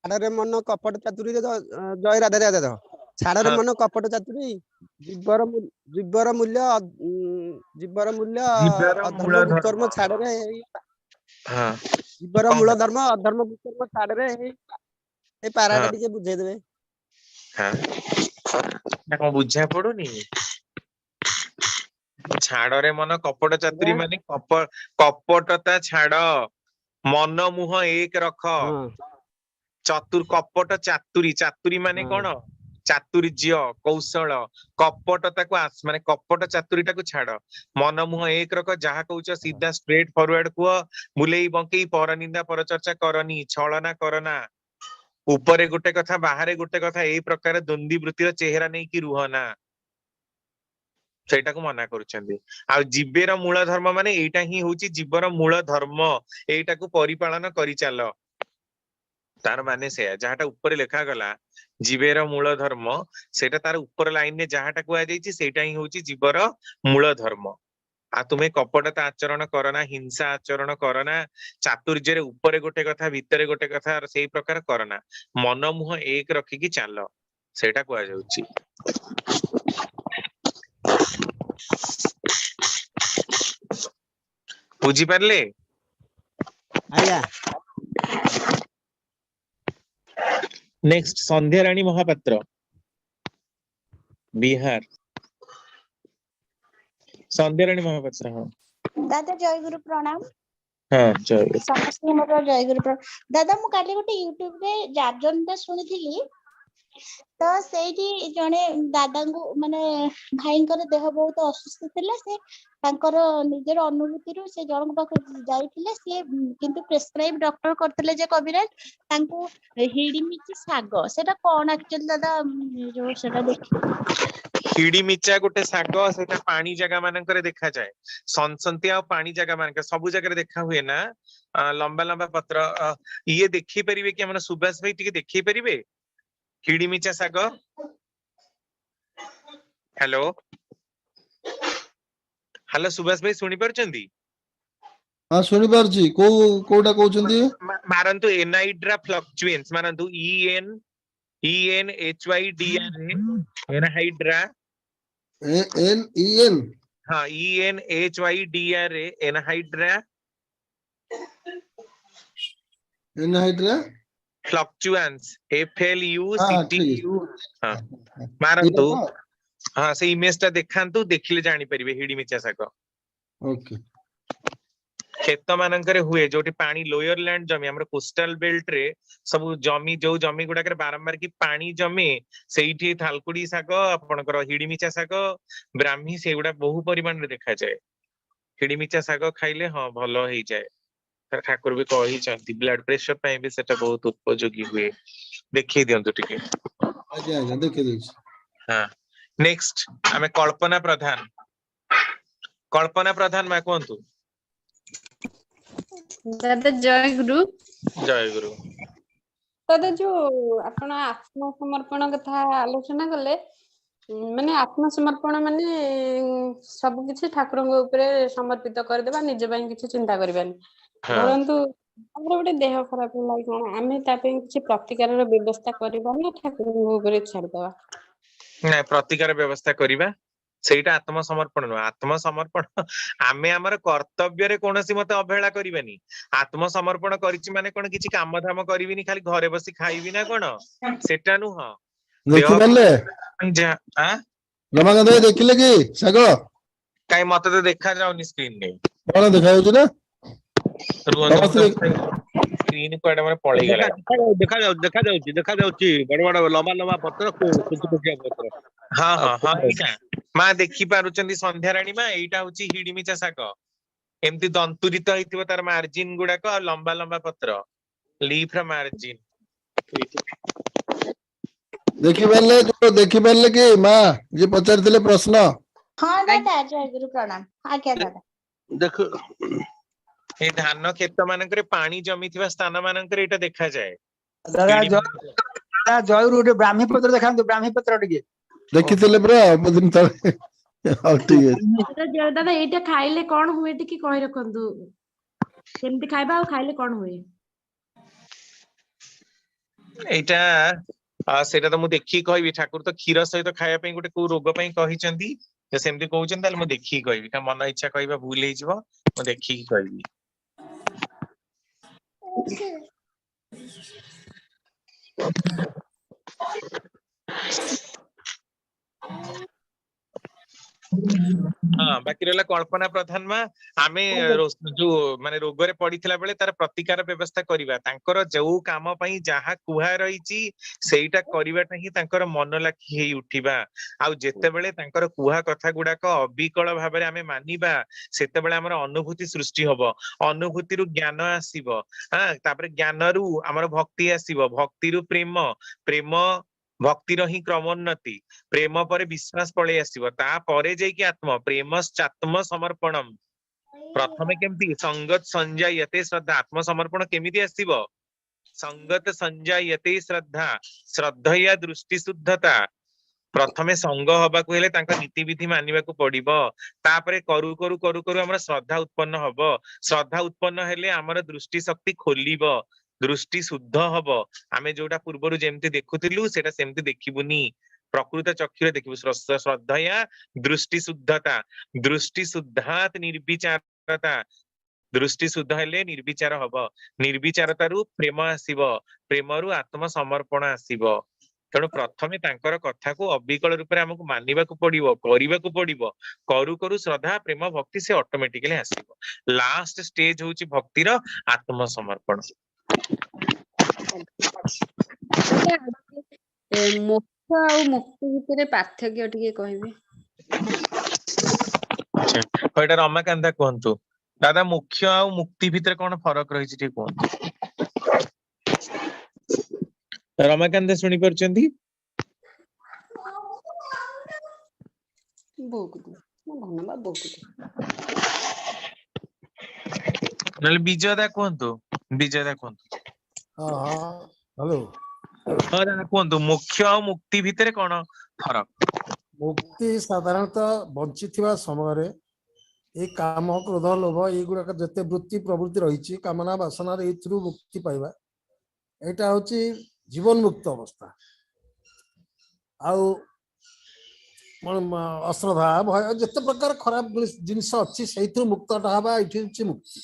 ଛାଡରେ ମନ କପଟ ଚାତୁରୀ ଜୟ ରାଧେ ରାଧେ ଦେଖ ଛାଡରେ ହଁ। ମନ କପଟ ଚାତୁରୀ ଜୀବର ମୂଲ୍ୟ ଜୀବର ମୂଲ୍ୟ ଜୀବର ମୂଳ ଅଧର୍ମ ଧର୍ମ। କୁକର୍ମ ଛାଡରେ ହଁ ଜୀବର କଣ ମୂଳ ହେଲା? ଧର୍ମ ଅଧର୍ମ କୁକର୍ମ ଛାଡରେ ଏଇ ପାରାଟା ହଁ ଟିକେ ବୁଝେଇଦେବେ। ହଁ ନା କଣ ବୁଝା ପଡୁନି? ଛାଡରେ ମନ କପଟ ଚାତୁରୀ ମାନେ କପଟତା ଛାଡ, ମନ ମୁହଁ ଏକ ରଖ। ହଁ କପଟ ଚାତୁରୀ ମାନେ ହଁ କଣ? ଚାତୁର୍ଯ୍ୟ କୌଶଳ କପଟତାକୁ ମାନେ କପଟ ଚାତୁରୀଟାକୁ ଛାଡ, ମନ ମୁହଁ ଏକ ରଖ, ଯାହା କହୁଛ ସିଧା ଷ୍ଟ୍ରେଟ ଫରୱାର୍ଡ କୁହ, ବୁଲେଇ ବଙ୍କେଇ ପରନିନ୍ଦା ପରଚର୍ଚ୍ଚା କରନି, ଛଳନା କରନା, ଉପରେ ଗୋଟେ କଥା ବାହାରେ ଗୋଟେ କଥା, ଏଇ ପ୍ରକାର ଦ୍ୱନ୍ଦ୍ୱି ବୃତ୍ତିର ଚେହେରା ନେଇକି ରୁହ ନା। ସେଇଟାକୁ ମନା କରୁଛନ୍ତି। ଆଉ ଜୀବେର ମୂଳ ଧର୍ମ ମାନେ ଏଇଟା ହିଁ ହଉଛି ଜୀବର ମୂଳ ଧର୍ମ, ଏଇଟାକୁ ପରିପାଳନ କରିଚାଲ। ତାର ମାନେ ସେୟା, ଯାହାଟା ଉପରେ ଲେଖାଗଲା ଜୀବେର ମୂଳ ଧର୍ମ, ସେଇଟା ତାର ଉପର ଲାଇନରେ ଯାହାଟା କୁହାଯାଇଛି ସେଇଟା ହିଁ ହଉଛି ଜୀବର ମୂଳ ଧର୍ମ। ଆଉ ତୁମେ କପଟତା ଆଚରଣ କରନା, ହିଂସା ଆଚରଣ କରନା, ଚାତୁର୍ଯ୍ୟରେ ଉପରେ ଗୋଟେ କଥା ଭିତରେ ଗୋଟେ କଥା ସେଇ ପ୍ରକାର କରନା, ମନ ମୁହଁ ଏକ ରଖିକି ଚାଲ, ସେଇଟା କୁହାଯାଉଛି। ବୁଝିପାରିଲେ? ଆଜ୍ଞା। ନେକ୍ସଟ ସନ୍ଧ୍ୟାରାଣୀ ମହାପାତ୍ର, ବିହାର। ସନ୍ଧ୍ୟାରାଣୀ ମହାପାତ୍ର, ହଁ ଦାଦା ଜୟଗୁରୁ ପ୍ରଣାମ। ହଁ ଜୟ। ସମସ୍ତଙ୍କୁ ମୋର ଜୟଗୁରୁ ପ୍ରଣାମ। ଦାଦା ମୁଁ କାଲି ଗୋଟେ ୟୁଟ୍ୟୁବରେ ଯାଜନଟା ଶୁଣିଥିଲି, ତ ସେଇଠି ଜଣେ ଦାଦାଙ୍କୁ ମାନେ ଭାଇଙ୍କର ଦେହ ବହୁତ ଅସୁସ୍ଥ ଥିଲା, ସେ ତାଙ୍କର ନିଜର ଅନୁଭୂତିରୁ ସେ ଜଣଙ୍କ ପାଖକୁ ଯାଇଥିଲେ, ସିଏ କିନ୍ତୁ ପ୍ରେସକ୍ରାଇବ ଡକ୍ଟର କରିଥିଲେ ଯେ କବିରାଜ ତାଙ୍କୁ ହିଡିମିଚି ଶାଗ, ସେଟା କଣ ଆକ୍ଚୁଆଲି ଦାଦା ଯୋଉ ସେଟା ଦେଖିଥିଲି। ହିଡିମିଚା ଗୋଟେ ଶାଗ, ସେଇଟା ପାଣି ଜାଗା ମାନଙ୍କରେ ଦେଖାଯାଏ। ସନସନ୍ତିଆ ଆଉ ପାଣି ଜାଗା ମାନଙ୍କରେ ସବୁ ଜାଗାରେ ଦେଖା ହୁଏ ନା, ଲମ୍ବା ଲମ୍ବା ପତ୍ର। ଇଏ ଦେଖେଇ ପାରିବେ କି ଆମର ସୁବାସ ଭାଇ ଟିକେ ଦେଖେଇ ପାରିବେ ହିଡିମିଚା ଶାଗ? ହ୍ୟାଲୋ ହ୍ୟାଲୋ ସୁବାସ ଭାଇ ଶୁଣି ପାରୁଛନ୍ତି? ହଁ ଶୁଣିପାରୁଛି, କୋଉଟା କହୁଛନ୍ତି? ମାରନ୍ତୁ ଏନାଇଡ୍ରା ଫ୍ଲକ୍ଚୁଏନ୍ସ, ମାରନ୍ତୁ ଏନହାଇଡ୍ରା, EN ହଁ ENHYDRA, एनहाइड्रा एनहाइड्रा फ्लक्चुएंस, हाँ ठीक FLUCTU। हाँ है मारନ୍ତୁ, ये हाँ से इमेज टा ଦେଖାନ୍ତୁ, ଦେଖିଲେ ଜାଣି ପାରିବେ ହିଡିମିଚା ଶାଗ। ओके। କ୍ଷେତ ମାନଙ୍କରେ ହୁଏ, ଯୋଉଠି ପାଣି ଲୋୟର ଲ୍ୟାଣ୍ଡ ଜମି, ଆମର କୋଷ୍ଟାଲ ବେଲ୍ଟ ରେ ସବୁ ଜମି, ଯୋଉ ଜମି ଗୁଡାକରେ ବାରମ୍ବାର କି ପାଣି ଜମେ, ସେଇଠି ଥାଲକୁଡି ଶାଗ, ଆପଣଙ୍କର ହିଡିମିଚା ଶାଗ, ବ୍ରାହ୍ମୀ, ସେଗୁଡା ବହୁ ପରିମାଣରେ ଦେଖାଯାଏ। ହିଡିମିଚା ଶାଗ ଖାଇଲେ ହଁ ଭଲ ହେଇଯାଏ, ଠାକୁର ବି କହିଛନ୍ତି, ବ୍ଲଡ ପ୍ରେସର ପାଇଁ ବି ସେଟା ବହୁତ ଉପଯୋଗୀ ହୁଏ। ଦେଖେଇ ଦିଅନ୍ତୁ ଟିକେ। आज्ञा आज्ञा देखिए देखिए। ହଁ ନେକ୍ସଟ ଆମେ କଳ୍ପନା ପ୍ରଧାନ, କଳ୍ପନା ପ୍ରଧାନ ମା କୁହନ୍ତୁ। ଦାଦା ଜୟଗୁରୁ। ଜୟଗୁରୁ। ଦାଦା ଯୋଉ ଆପଣ ଆତ୍ମସମର୍ପଣ କଥା ଆଲୋଚନା କଲେ, ମାନେ ଆତ୍ମସମର୍ପଣ ମାନେ ସବୁ କିଛି ଠାକୁରଙ୍କ ଉପରେ ସମର୍ପିତ କରିଦେବା, ନିଜ ପାଇଁ କିଛି ଚିନ୍ତା କରିବାନି। ହଁ ଧରନ୍ତୁ ଆମର ଗୋଟେ ଦେହ ଖରାପ ହେଲା କି କଣ, ଆମେ ତା ପାଇଁ କିଛି ପ୍ରତିକାରର ବ୍ୟବସ୍ଥା କରିବା ନା ଠାକୁରଙ୍କ ଉପରେ ଛାଡିଦବା? ନାଇଁ, ପ୍ରତିକାର ବ୍ୟବସ୍ଥା କରିବା, ସେଇଟା ଆତ୍ମସମର୍ପଣ ନୁହଁ। ଆତ୍ମସମର୍ପଣ, ଆମେ ଆମର କର୍ତ୍ତବ୍ୟରେ କୌଣସି ମତେ ଅବହେଳା କରିବାନି। ଆତ୍ମସମର୍ପଣ କରିଛି ମାନେ କଣ କିଛି କାମ ଧାମ କରିବିନି, ଖାଲି ଘରେ ବସି ଖାଇବି ନା କଣ, ସେଟା ନୁହଁ। ଦେହ ଦେଖିପାରିଲେ ଆଁ ରମାକାନ୍ତ ଭାଇ ଦେଖିଲେ କି ଶାଗ? କାଇଁ ମତେ ତ ଦେଖା ଯାଉନି ସ୍କ୍ରିନରେ। କଣ ଦେଖାଯାଉଛି ନା? ରୁହନ୍ତୁ, ମୁଁ ସମସ୍ତେ ତ ସ୍କ୍ରିନ କୁଆଡେ ମୋର ପଳେଇଗଲା। ଦେଖାଯାଉଛି ବଡ ବଡ ଲମ୍ବା ଲମ୍ବା ପତ୍ର, କୁଚକୁଚିଆ ପତ୍ର। ହଁ ହଁ ହଁ ଏଇଟା ମା ଦେଖି ପାରୁଛନ୍ତି ସନ୍ଧ୍ୟାରାଣୀ ମା, ଏଇଟା ହଉଛି ହିଡିମିଚା ଶାଗ। ଏମିତି ଦନ୍ତୁରିତ ହେଇଥିବ ତାର ମାର୍ଜିନ ଗୁଡାକ, ଆଉ ଲମ୍ବା ଲମ୍ବା ପତ୍ର, ଲିଫ୍ ର ମାର୍ଜିନ। ଦେଖିପାରିଲେ, ଯୋଉ ଦେଖିପାରିଲେ କି ମା ଯିଏ ପଚାରିଥିଲେ ପ୍ରଶ୍ନ? ହଁ ଦାଦା ଜୟଗୁରୁ ପ୍ରଣାମ। ଆଜ୍ଞା ଦାଦା। ଦେଖ ଏଇ ଧାନ କ୍ଷେତ ମାନଙ୍କରେ ପାଣି ଜମିଥିବା ସ୍ଥାନ ମାନଙ୍କରେ ଏଇଟା ଦେଖାଯାଏ। ଦାଦା ହିଡିମିଚା। ଜୟଗୁରୁ ଗୋଟେ ବ୍ରାହ୍ମୀ ପତ୍ର ଦେଖାନ୍ତୁ, ବ୍ରାହ୍ମୀ ପତ୍ର ଟିକେ। ଦେଖିଥିଲେ ପୁରା ଅଳ୍ପ ଦିନ ତଳେ। ହଉ ଠିକ ଅଛି। ଦାଦା ଏଇଟା ଖାଇଲେ କଣ ହୁଏ ଟିକେ କହି ରଖନ୍ତୁ, କେମିତି ଖାଇବା ଆଉ ଖାଇଲେ କଣ ହୁଏ? ଏଇଟା ସେଇଟା ତ ମୁଁ ଦେଖିକି କହିବି। ଠାକୁର ତ କ୍ଷୀର ସହିତ ଖାଇବା ପାଇଁ ଗୋଟେ କୋଉ ରୋଗ ପାଇଁ କହିଛନ୍ତି, ତ ସେମିତି କହୁଛନ୍ତି, ତାହେଲେ ମୁଁ ଦେଖିକି କହିବି। ତା ମନ ଇଚ୍ଛା କହିବା ଭୁଲ ହେଇଯିବ, ମୁଁ ଦେଖିକି କହିବି। ହଁ ବାକି ରହିଲା କଳ୍ପନା ପ୍ରଧାନ ମା, ଆମେ ଯୋଉ ମାନେ ରୋଗରେ ପଡିଥିଲା ବେଳେ ତାର ପ୍ରତିକାର ବ୍ୟବସ୍ଥା କରିବା। ତାଙ୍କର ଯୋଉ କାମ ପାଇଁ ଯାହା କୁହା ରହିଛି ସେଇଟା କରିବାଟା ହିଁ ତାଙ୍କର ମନ ଲାଖି ହେଇ ଉଠିବା। ଆଉ ଯେତେବେଳେ ତାଙ୍କର କୁହା କଥା ଗୁଡାକ ଅବିକଳ ଭାବରେ ଆମେ ମାନିବା, ସେତେବେଳେ ଆମର ଅନୁଭୂତି ସୃଷ୍ଟି ହବ। ଅନୁଭୂତିରୁ ଜ୍ଞାନ ଆସିବ, ତାପରେ ଜ୍ଞାନରୁ ଆମର ଭକ୍ତି ଆସିବ, ଭକ୍ତିରୁ ପ୍ରେମ, ପ୍ରେମ ଭକ୍ତିର ହିଁ କ୍ରମୋନ୍ନତି, ପ୍ରେମ ପରେ ବିଶ୍ୱାସ ପଳେଇ ଆସିବ, ତାପରେ ଯାଇକି ଆତ୍ମ ପ୍ରେମଶ୍ଚାତ୍ମ ସମର୍ପଣମ। ପ୍ରଥମେ କେମିତି ସଙ୍ଗତ ସଞ୍ଜାୟତେ ଶ୍ରଦ୍ଧା, ଆତ୍ମ ସମର୍ପଣ କେମିତି ଆସିବ? ସଙ୍ଗତ ସଞ୍ଜାୟତେ ଶ୍ରଦ୍ଧା, ଶ୍ରଦ୍ଧୟା ଦୃଷ୍ଟି ଶୁଦ୍ଧତା। ପ୍ରଥମେ ସଙ୍ଗ ହବାକୁ ହେଲେ ତାଙ୍କ ନୀତିବିଧି ମାନିବାକୁ ପଡିବ, ତାପରେ କରୁ କରୁ କରୁ କରୁ ଆମର ଶ୍ରଦ୍ଧା ଉତ୍ପନ୍ନ ହବ। ଶ୍ରଦ୍ଧା ଉତ୍ପନ୍ନ ହେଲେ ଆମର ଦୃଷ୍ଟି ଶକ୍ତି ଖୋଲିବ, ଦୃଷ୍ଟି ଶୁଦ୍ଧ ହବ। ଆମେ ଯୋଉଟା ପୂର୍ବରୁ ଯେମିତି ଦେଖୁଥିଲୁ ସେଇଟା ସେମିତି ଦେଖିବୁନି, ପ୍ରକୃତ ଚକ୍ଷୁରେ ଦେଖିବୁ। ଶ୍ରଦ୍ଧୟା ଦୃଷ୍ଟି ଶୁଦ୍ଧତା, ଦୃଷ୍ଟି ଶୁଦ୍ଧାତ୍ ନିର୍ବିଚାରତା, ଦୃଷ୍ଟି ଶୁଦ୍ଧ ହେଲେ ନିର୍ବିଚାର ହବ, ନିର୍ବିଚାରତାରୁ ପ୍ରେମ ଆସିବ, ପ୍ରେମରୁ ଆତ୍ମ ସମର୍ପଣ ଆସିବ। ତେଣୁ ପ୍ରଥମେ ତାଙ୍କର କଥାକୁ ଅବିକଳ ରୂପରେ ଆମକୁ ମାନିବାକୁ ପଡିବ, କରିବାକୁ ପଡିବ। କରୁ କରୁ ଶ୍ରଦ୍ଧା ପ୍ରେମ ଭକ୍ତି ସେ ଅଟୋମେଟିକାଲି ଆସିବ। ଲାଷ୍ଟ ଷ୍ଟେଜ ହଉଛି ଭକ୍ତିର ଆତ୍ମ ସମର୍ପଣ। ମୋକ୍ଷ ଆଉ ମୁକ୍ତି ଭିତରେ ପାର୍ଥକ୍ୟ ଟିକେ କହିବେ? ଏଇଟା ରମାକାନ୍ତା କୁହନ୍ତୁ। ଦାଦା ମୁଖ୍ୟ ଆଉ ମୁକ୍ତି ଭିତରେ କଣ ଫରକ ରହିଛି ଟିକେ କୁହନ୍ତୁ। ରମାକାନ୍ତା ଶୁଣିପାରୁଛନ୍ତି? ନହେଲେ ବିଜୟଦା କୁହନ୍ତୁ, ବିଜୟଦା କୁହନ୍ତୁ। ହଁ ହଁ ହ୍ୟାଲୋ। ହଁ ଦାଦା କୁହନ୍ତୁ, ମୁଖ୍ୟ ଆଉ ମୁକ୍ତି ଭିତରେ କଣ ଫରକ? ମୁକ୍ତି ସାଧାରଣତଃ ବଞ୍ଚିଥିବା ସମୟରେ ଏଇ କାମ କ୍ରୋଧ ଲୋଭ ଏଇଗୁଡାକ ଯେତେ ବୃତ୍ତି ପ୍ରବୃତ୍ତି ରହିଛି, କାମନା ବାସନାରେ ଏଇଥିରୁ ମୁକ୍ତି ପାଇବା, ଏଇଟା ହଉଛି ଜୀବନ ମୁକ୍ତ ଅବସ୍ଥା। ଆଉ ଅଶ୍ରଦ୍ଧା ଭୟ ଯେତେ ପ୍ରକାର ଖରାପ ଜିନିଷ ଅଛି ସେଇଥିରୁ ମୁକ୍ତଟା ହେବା ଏଇଠି ହଉଛି ମୁକ୍ତି।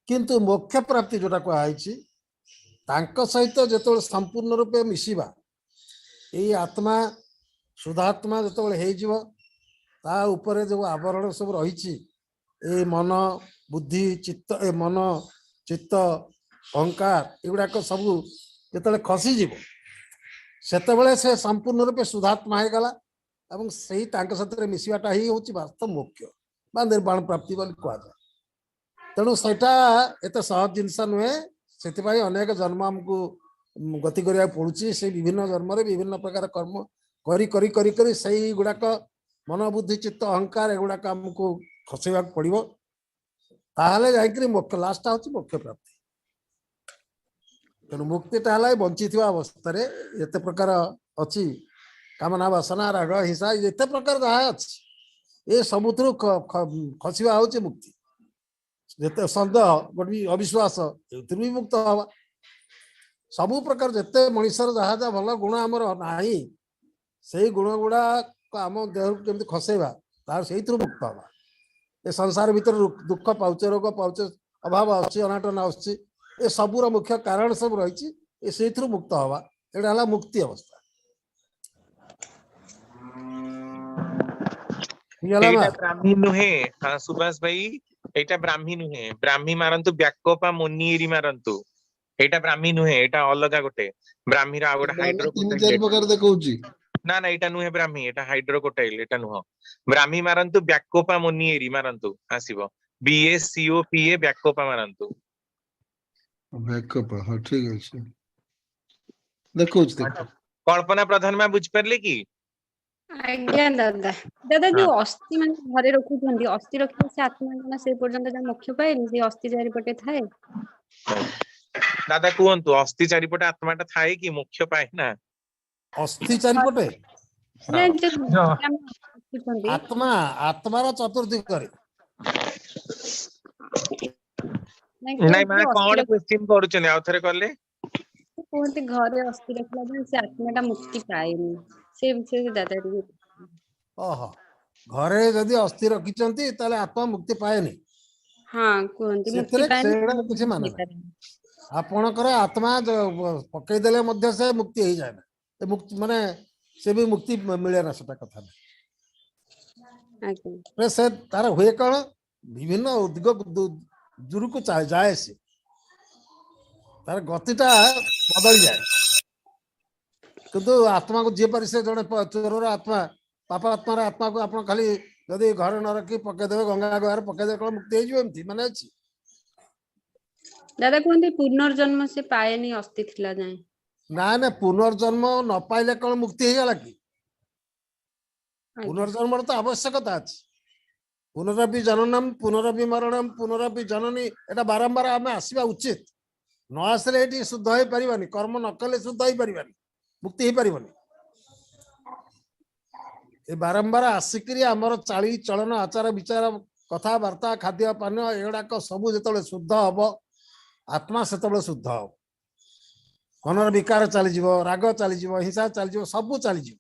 କିନ୍ତୁ ମୋକ୍ଷ ପ୍ରାପ୍ତି ଯୋଉଟା କୁହାଯାଇଛି, ତାଙ୍କ ସହିତ ଯେତେବେଳେ ସମ୍ପୂର୍ଣ୍ଣ ରୂପେ ମିଶିବା, ଏଇ ଆତ୍ମା ଶୁଦ୍ଧାତ୍ମା ଯେତେବେଳେ ହେଇଯିବ, ତା ଉପରେ ଯୋଉ ଆବରଣ ସବୁ ରହିଛି, ଏ ମନ ବୁଦ୍ଧି ଚିତ୍ତ, ଏ ମନ ଚିତ୍ତ ଅହଙ୍କାର ଏଗୁଡାକ ସବୁ ଯେତେବେଳେ ଖସିଯିବ, ସେତେବେଳେ ସେ ସମ୍ପୂର୍ଣ୍ଣ ରୂପେ ଶୁଦ୍ଧାତ୍ମା ହେଇଗଲା। ଏବଂ ସେଇ ତାଙ୍କ ସାଥିରେ ମିଶିବାଟା ହିଁ ହଉଛି ବାସ୍ତବ ମୋକ୍ଷ ବା ନିର୍ବାଣ ପ୍ରାପ୍ତି ବୋଲି କୁହାଯାଏ। ତେଣୁ ସେଇଟା ଏତେ ସହଜ ଜିନିଷ ନୁହେଁ, ସେଥିପାଇଁ ଅନେକ ଜନ୍ମ ଆମକୁ ଗତି କରିବାକୁ ପଡୁଛି। ସେଇ ବିଭିନ୍ନ ଜନ୍ମରେ ବିଭିନ୍ନ ପ୍ରକାର କର୍ମ କରି କରି କରି କରି ସେଇ ଗୁଡାକ ମନ ବୁଦ୍ଧି ଚିତ୍ତ ଅହଙ୍କାର ଏଗୁଡାକ ଆମକୁ ଖସେଇବାକୁ ପଡିବ, ତାହେଲେ ଯାଇକିରି ମୋକ୍ଷ ଲାଷ୍ଟଟା ହଉଛି ମୋକ୍ଷ ପ୍ରାପ୍ତି। ତେଣୁ ମୁକ୍ତିଟା ହେଲା ବଞ୍ଚିଥିବା ଅବସ୍ଥାରେ ଯେତେ ପ୍ରକାର ଅଛି କାମନା ବାସନା ରାଗ ହିଂସା ଯେତେ ପ୍ରକାର ଯାହା ଅଛି, ଏ ସବୁଥିରୁ ଖସିବା ହଉଛି ମୁକ୍ତି। ଯେତେ ସନ୍ଦେହ ଗୋଟେ ଅବିଶ୍ୱାସ ଏଥିରୁ ବି ମୁକ୍ତ ହବା। ସବୁ ପ୍ରକାର ଯେତେ ମଣିଷର ଯାହା ଯାହା ଭଲ ଗୁଣ ଆମର ନାହିଁ, ସେଇ ଗୁଣ ଗୁଡାକ ଆମ ଦେହକୁ କେମିତି ଖସେଇବା, ତାର ସେଇଥିରୁ ମୁକ୍ତ ହବା। ଏ ସଂସାର ଭିତରେ ଦୁଃଖ ପାଉଛେ, ରୋଗ ପାଉଛେ, ଅଭାବ ଆସୁଛି, ଅନାଟନ ଆସୁଛି, ଏ ସବୁର ମୁଖ୍ୟ କାରଣ ସବୁ ରହିଛି, ଏ ସେଇଥିରୁ ମୁକ୍ତ ହବା, ଏଇଟା ହେଲା ମୁକ୍ତି ଅବସ୍ଥା। এইটা ব্রাহ্মী নুহে, সুভাষ ভাই এইটা ব্রাহ্মী নুহে, ব্রাহ্মী মারন্তু ব্যাকপা মুନିରି ମାରନ୍ତୁ। এইটা ବ୍ରାହ୍ମୀ ନୁହେଁ, ଏଇଟା ଅଲଗା ଗୋଟେ ବ୍ରାହ୍ମୀର ଆଉ ଗୋଟେ ହାଇଡ୍ରୋ ତିନି ଚାରି ପ୍ରକାର ଦେଖଉଛି। ନା ନା ଏଇଟା ନୁହେଁ ବ୍ରାହ୍ମୀ, ଏଇଟା ହାଇଡ୍ରୋକୋଟାଇଲ, ଏଇଟା ନୁହଁ। ବ୍ରାହ୍ମୀ ମାରନ୍ତୁ ବ୍ୟାକୋପା ମୁନିରି ମାରନ୍ତୁ, ଆସିବ BACOPA ବ୍ୟାକୋପା ମାରନ୍ତୁ। ବ୍ୟାକଅପ୍, ହଁ ଠିକ ଅଛି, ଦେଖଉଛି ଦେଖ। କଳ୍ପନା ପ୍ରଧାନ ମା ବୁଝିପାରିଲେ କି? ଆଜ୍ଞା ଦାଦା। ଦାଦା ଯୋଉ ଅସ୍ଥି ମାନେ ଘରେ ରଖୁଛନ୍ତି, ଅସ୍ଥି ରଖିଲେ ସେ ଆତ୍ମା କଣ ସେ ପର୍ଯ୍ୟନ୍ତ ଯା ମୋକ୍ଷ ପାଏନି? ସେ ଅସ୍ଥି ଚାରିପଟେ ଥାଏ। ଦାଦା କୁହନ୍ତୁ, ଅସ୍ଥି ଚାରିପଟେ ଆତ୍ମାଟା ଥାଏ କି ମୋକ୍ଷ ପାଏ ନା? ଅସ୍ଥି ଚାରିପଟେ ରଖୁଛନ୍ତି ଆତ୍ମା, ଆତ୍ମାର ଚତୁର୍ଦିଗରେ। ନାଇଁ ମା କଣ କ୍ୱେଶ୍ଚିନ୍ କରୁଛନ୍ତି, ଆଉ ଥରେ କଲେ? କୁହନ୍ତି ଘରେ ଅସ୍ଥି ରଖିଲା ଯାଏ ସେ ଆତ୍ମାଟା ମୁକ୍ତି ପାଏନି, ସେ ବିଷୟରେ ଦାଦା ଟିକେ ଓହୋ, ଘରେ ଯଦି ଅସ୍ଥି ରଖିଛନ୍ତି ତାହେଲେ ଆତ୍ମା ମୁକ୍ତି ପାଏନି, ହଁ କୁହନ୍ତି ମୁକ୍ତି ସେଥିରେ ପାଏନି, ସେଇଟା କିଛି ମାନେ ନାହିଁ। ହେଇପାରେନି। ଆପଣଙ୍କର ଆତ୍ମା ପକେଇଦେଲେ ମଧ୍ୟ ସେ ମୁକ୍ତି ହେଇଯାଏ ନା, ଏ ମୁକ୍ତି ମାନେ ସେ ବି ମୁକ୍ତି ମିଳେ ନା, ସେଟା କଥା ନାହିଁ। ଆଜ୍ଞା ସେ ତାର ହୁଏ କଣ, ବିଭିନ୍ନ ଦିଗ ଦୂରକୁ ଯାଏ, ସେ ତାର ଗତିଟା ବଦଳି ଯାଏ। କିନ୍ତୁ ଆତ୍ମାକୁ ଯିଏ ପାରି, ସେ ଜଣେ ଚୋରର ଆତ୍ମା, ପାପ ଆତ୍ମାର ଆତ୍ମାକୁ ଆପଣ ଖାଲି ଯଦି ଘରେ ନ ରଖି ପକେଇଦେବେ, ଗଙ୍ଗା ଗାରେ ପକେଇଦେବେ, କଣ ମୁକ୍ତି ହେଇଯିବ? ଏମିତି ମାନେ ଅଛି? ଦାଦା କୁହନ୍ତି ପୁନର୍ଜନ୍ମ ସେ ପାଏନି ଅସ୍ଥି ଥିଲା ଯାଏ। ନା ପୁନର୍ଜନ୍ମ ନ ପାଇଲେ କଣ ମୁକ୍ତି ହେଇଗଲା କି? ଆଜ୍ଞା ପୁନର୍ଜନ୍ମର ତ ଆବଶ୍ୟକତା ଅଛି। ପୁନରପି ଜନନମ୍ ପୁନରପି ମରଣମ୍ ପୁନରପି ଜନନୀ, ଏଟା ବାରମ୍ବାର ଆମେ ଆସିବା ଉଚିତ। ନ ଆସିଲେ ଏଠି ଶୁଦ୍ଧ ହେଇପାରିବାନି, କର୍ମ ନ କଲେ ଶୁଦ୍ଧ ହେଇପାରିବାନି, ମୁକ୍ତି ହେଇପାରିବନି। ଏ ବାରମ୍ବାର ଆସିକିରି ଆମର ଚାଳି ଚଳନ ଆଚାର ବିଚାର କଥାବାର୍ତ୍ତା ଖାଦ୍ୟ ପାନୀୟ ଏଗୁଡାକ ସବୁ ଯେତେବେଳେ ଶୁଦ୍ଧ ହବ, ଆତ୍ମା ସେତେବେଳେ ଶୁଦ୍ଧ ହବ। ମନର ବିକାର ଚାଲିଯିବ, ରାଗ ଚାଲିଯିବ, ହିଂସା ଚାଲିଯିବ, ସବୁ ଚାଲିଯିବ।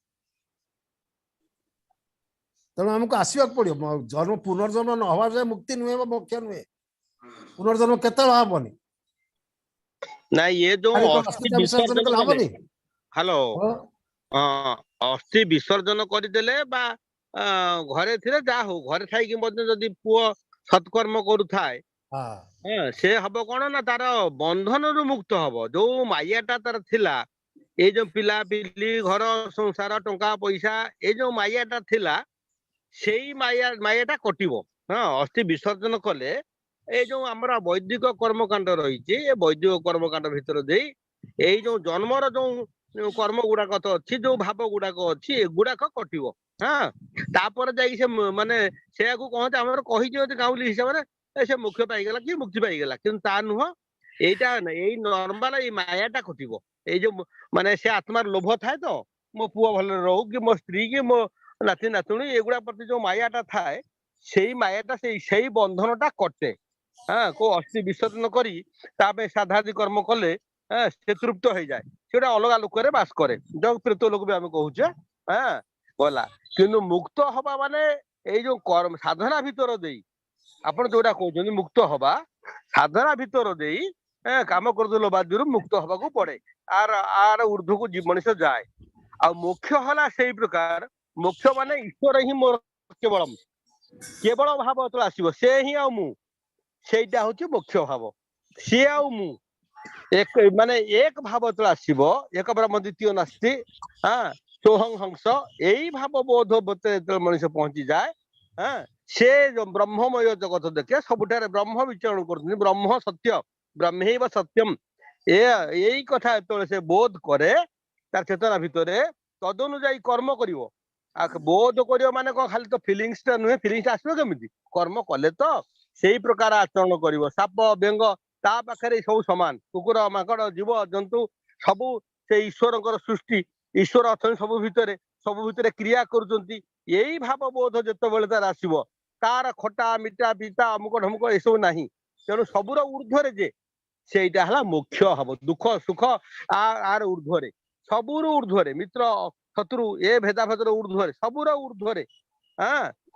ତେଣୁ ଆମକୁ ଆସିବାକୁ ପଡିବ। ଜନ୍ମ ପୁନର୍ଜନ୍ମ ନ ହବା ଯାଏ ମୁକ୍ତି ନୁହେଁ, ମୋକ୍ଷ ନୁହେଁ। ପୁନର୍ଜନ୍ମ କେତେବେଳେ ହବନି? ନାଇଁ ଏ ଯୋଉ ଅସ୍ଥି ବିସର୍ଜନ ବିସର୍ଜନ କଲେ କଲେ, ହବନି? ହ୍ୟାଲୋ, ଅସ୍ଥି ବିସର୍ଜନ କରିଦେଲେ ବା ଘରେ ଥିଲେ ଯାହା ହଉ, ଘରେ ଥାଇକି ମଧ୍ୟ ଯଦି ପୁଅ ସତ୍କର୍ମ କରୁଥାଏ, ସେ ହବ କଣ ନା, ତାର ବନ୍ଧନରୁ ମୁକ୍ତ ହବ। ଯୋଉ ମାୟାଟା ତାର ଥିଲା, ଏଇ ଯୋଉ ପିଲା ପିଲି ଘର ସଂସାର ଟଙ୍କା ପଇସା, ଏଇ ଯୋଉ ମାୟାଟା ଥିଲା, ସେଇ ମାୟାଟା କଟିବ। ଅସ୍ଥି ବିସର୍ଜନ କଲେ ଏଇ ଯୋଉ ଆମର ବୈଦିକ କର୍ମକାଣ୍ଡ ରହିଛି, ଏ ବୈଦିକ କର୍ମକାଣ୍ଡ ଭିତରେ ଦେଇ ଏଇ ଯୋଉ ଜନ୍ମର ଯୋଉ କର୍ମ ଗୁଡାକ ତ ଅଛି, ଯୋଉ ଭାବ ଗୁଡାକ ଅଛି, ଏଗୁଡାକ କଟିବ। ତାପରେ ଯାଇକି ସେ ମାନେ ସେଇଆକୁ କହନ୍ତି, ଆମର କହିଦିଅନ୍ତି ଗାଉଁଲି ହିସାବରେ, ସେ ମୋକ୍ଷ ପାଇଗଲା କି ମୁକ୍ତି ପାଇଗଲା, କିନ୍ତୁ ତା ନୁହଁ। ଏଇଟା ଏଇ ନର୍ମାଲ ଏଇ ମାୟାଟା କଟିବ। ଏଇ ଯୋଉ ମାନେ ସେ ଆତ୍ମାର ଲୋଭ ଥାଏ ତ, ମୋ ପୁଅ ଭଲରେ ରହୁ, କି ମୋ ସ୍ତ୍ରୀ, କି ମୋ ନାତି ନାତୁଣୀ, ଏଗୁଡା ପ୍ରତି ଯୋଉ ମାୟାଟା ଥାଏ, ସେଇ ମାୟାଟା ସେଇ ବନ୍ଧନଟା କଟେ। କୋଉ ଅସ୍ଥି ବିସର୍ଜନ କରି ତା ପାଇଁ ସାଧାଦି କର୍ମ କଲେ ସେ ତୃପ୍ତ ହେଇଯାଏ। ସେଟା ଅଲଗା ଲୋକରେ ବାସ କରେ, ଯୋଉ ପ୍ରେତ ଲୋକ ବି ଆମେ କହୁଛେ। ଗଲା, କିନ୍ତୁ ମୁକ୍ତ ହବା ମାନେ ଏଇ ଯୋଉ ସାଧନା ଭିତର ଦେଇ, ଆପଣ ଯୋଉଟା କହୁଛନ୍ତି ମୁକ୍ତ ହବା, ସାଧନା ଭିତର ଦେଇ କାମ କରୁଥିବା ବାଦ୍ୟରୁ ମୁକ୍ତ ହବାକୁ ପଡେ। ଆର ଉର୍ଦ୍ଧ୍ୱକୁ ମଣିଷ ଯାଏ। ଆଉ ମୋକ୍ଷ ହେଲା ସେଇ ପ୍ରକାର, ମୋକ୍ଷ ମାନେ ଈଶ୍ୱର ହିଁ ମୋର କେବଳ ଭାବ ଯେତେବେଳେ ଆସିବ, ସେ ହିଁ ଆଉ ମୁଁ, ସେଇଟା ହଉଛି ମୋକ୍ଷ ଭାବ। ସିଏ ଆଉ ମୁଁ ମାନେ ଏକ ଭାବ ଯେତେବେଳେ ଆସିବ, ଏକ ବ୍ରହ୍ମ ଦ୍ୱିତୀୟ ନାସ୍ତି, ସୋହଂ ହଂସ, ଏଇ ଭାବ ବୋଧ ଯେତେବେଳେ ମଣିଷ ପହଞ୍ଚିଯାଏ, ସେ ବ୍ରହ୍ମମୟ ଜଗତ ଦେଖେ, ସବୁଠାରେ ବ୍ରହ୍ମ ବିଚରଣ କରୁଛନ୍ତି, ବ୍ରହ୍ମ ସତ୍ୟ, ବ୍ରହ୍ମୈବ ସତ୍ୟମ୍, ଏଇ କଥା ଯେତେବେଳେ ସେ ବୋଧ କରେ ତାର ଚେତନା ଭିତରେ, ତଦନୁଯାୟୀ କର୍ମ କରିବ। ବୋଧ କରିବ ମାନେ କଣ, ଖାଲି ତ ଫିଲିଙ୍ଗସ ଟା ନୁହେଁ, ଫିଲିଙ୍ଗସ ଆସିବ କେମିତି? କର୍ମ କଲେ ତ ସେଇ ପ୍ରକାର ଆଚରଣ କରିବ। ସାପ ବେଙ୍ଗ ତା ପାଖରେ ସବୁ ସମାନ, କୁକୁର ମାଙ୍କଡ ଜୀବ ଜନ୍ତୁ ସବୁ ସେ ଈଶ୍ୱରଙ୍କର ସୃଷ୍ଟି, ଈଶ୍ୱର ଅଛନ୍ତି ସବୁ ଭିତରେ କ୍ରିୟା କରୁଛନ୍ତି। ଏଇ ଭାବ ବୋଧ ଯେତେବେଳେ ତାର ଆସିବ, ତାର ଖଟା ମିଠା ପିତା ଅମୁକ ଢମୁକ ଏସବୁ ନାହିଁ। ତେଣୁ ସବୁର ଉର୍ଦ୍ଧ୍ୱରେ ଯେ, ସେଇଟା ହେଲା ମୋକ୍ଷ ହବ। ଦୁଃଖ ସୁଖ ଆର ଉର୍ଦ୍ଧ୍ୱରେ, ସବୁର ଉର୍ଦ୍ଧ୍ୱରେ, ମିତ୍ର ଶତ୍ରୁ ଏ ଭେଦାଭେଦର ଉର୍ଦ୍ଧ୍ୱରେ, ସବୁର ଉର୍ଦ୍ଧ୍ୱରେ।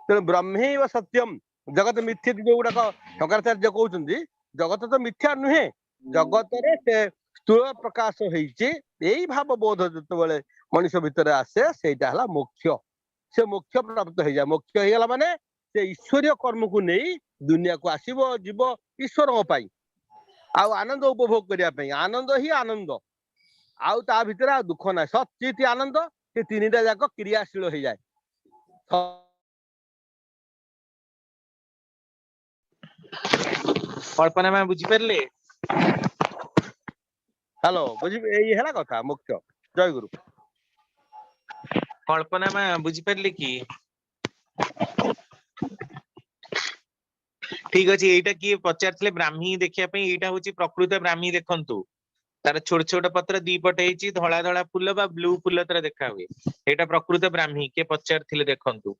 ତେଣୁ ବ୍ରହ୍ମୈବ ସତ୍ୟମ୍, ଜଗତ ମିଥ୍ୟା ଯୋଉଗୁଡାକ ଶଙ୍କରାଚାର୍ଯ୍ୟ କହୁଛନ୍ତି, ଜଗତ ତ ମିଥ୍ୟା ନୁହେଁ, ଜଗତରେ ସେ ସ୍ଥୂଳ ପ୍ରକାଶ ହେଇଛି। ଏଇ ଭାବ ବୋଧ ଯେତେବେଳେ ମଣିଷ ଭିତରେ ଆସେ, ସେଇଟା ହେଲା ମୋକ୍ଷ। ସେ ମୋକ୍ଷ ପ୍ରାପ୍ତ ହେଇଯାଏ। ମୋକ୍ଷ ହେଇଗଲା ମାନେ ସେ ଈଶ୍ୱରୀୟ କର୍ମକୁ ନେଇ ଦୁନିଆକୁ ଆସିବ, ଯିବ ଈଶ୍ୱରଙ୍କ ପାଇଁ, ଆଉ ଆନନ୍ଦ ଉପଭୋଗ କରିବା ପାଇଁ। ଆନନ୍ଦ ହିଁ ଆନନ୍ଦ, ଆଉ ତା ଭିତରେ ଆଉ ଦୁଃଖ ନାହିଁ। ସତ୍ ଚିତ୍ ଆନନ୍ଦ, ସେ ତିନିଟା ଯାକ କ୍ରିୟାଶୀଳ ହେଇଯାଏ। କଳ୍ପନା ମା ବୁଝିପାରିଲେ? ହ୍ୟାଲୋ, ବୁଝିବେ? ଏଇ ହେଲା କଥା ମୁଖ୍ୟ। ଜୟଗୁରୁ। କଳ୍ପନା ମା ବୁଝିପାରିଲେ କି? ଠିକ ଅଛି, ଏଇଟା କିଏ ପଚାରିଥିଲେ ବ୍ରାହ୍ମୀ ଦେଖିବା ପାଇଁ, ଏଇଟା ହଉଛି ପ୍ରକୃତ ବ୍ରାହ୍ମୀ। ଦେଖନ୍ତୁ, ତାର ଛୋଟ ଛୋଟ ପତ୍ର ଦି ପଟେ ହେଇଛି, ଧଳା ଧଳା ଫୁଲ ବା ବ୍ଲୁ ଫୁଲ ତାର ଦେଖା ହୁଏ। ଏଇଟା ପ୍ରକୃତ ବ୍ରାହ୍ମୀ। କିଏ ପଚାରିଥିଲେ ଦେଖନ୍ତୁ,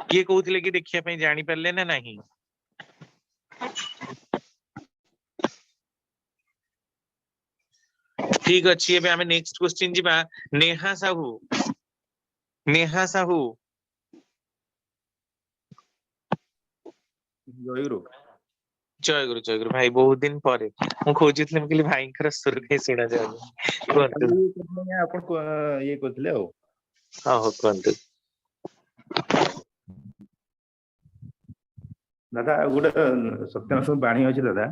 କିଏ କହୁଥିଲେ କି ଦେଖିବା ପାଇଁ, ଜାଣିପାରିଲେ ନା ନାହିଁ? ठीक अच्छी एबे हमें नेक्स्ट क्वेश्चन जीबा नेहा साहू जय गुरु भाई बहुत दिन पर मु खोजुतले म कहली भाई कर सुर के सुना जाय कोन आपण ये करथिले हो हो कोन दादा गोटे सत्यानाश बाणी अछि दादा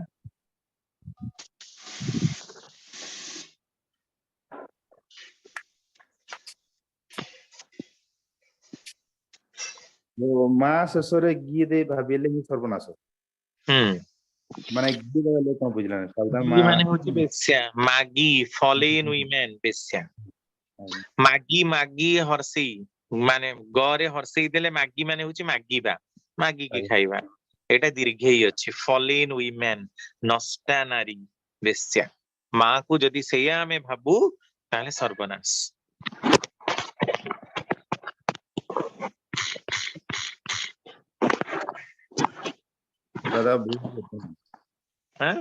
माँ शेषरे गी दे भाबिले ही सर्वनाश माने गी देले कोन बुझला सावधान ये माने होची बेस्या मागी फॉलेन वुमेन बेस्या मागी मागी हरसी माने गरे हरसी देले मागी माने होची मागीबा मागी की खाइबा एटा दीर्घेय अछि फॉलेन वुमेन नष्टा नारी बेस्या माँ को जदि सेया हमें भाबू ताले सर्वनाश दादा हां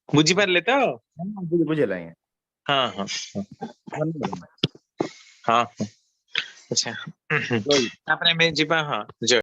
बुझी पारले तो बुझला हां हां हां अच्छा तापरे में जीवा हां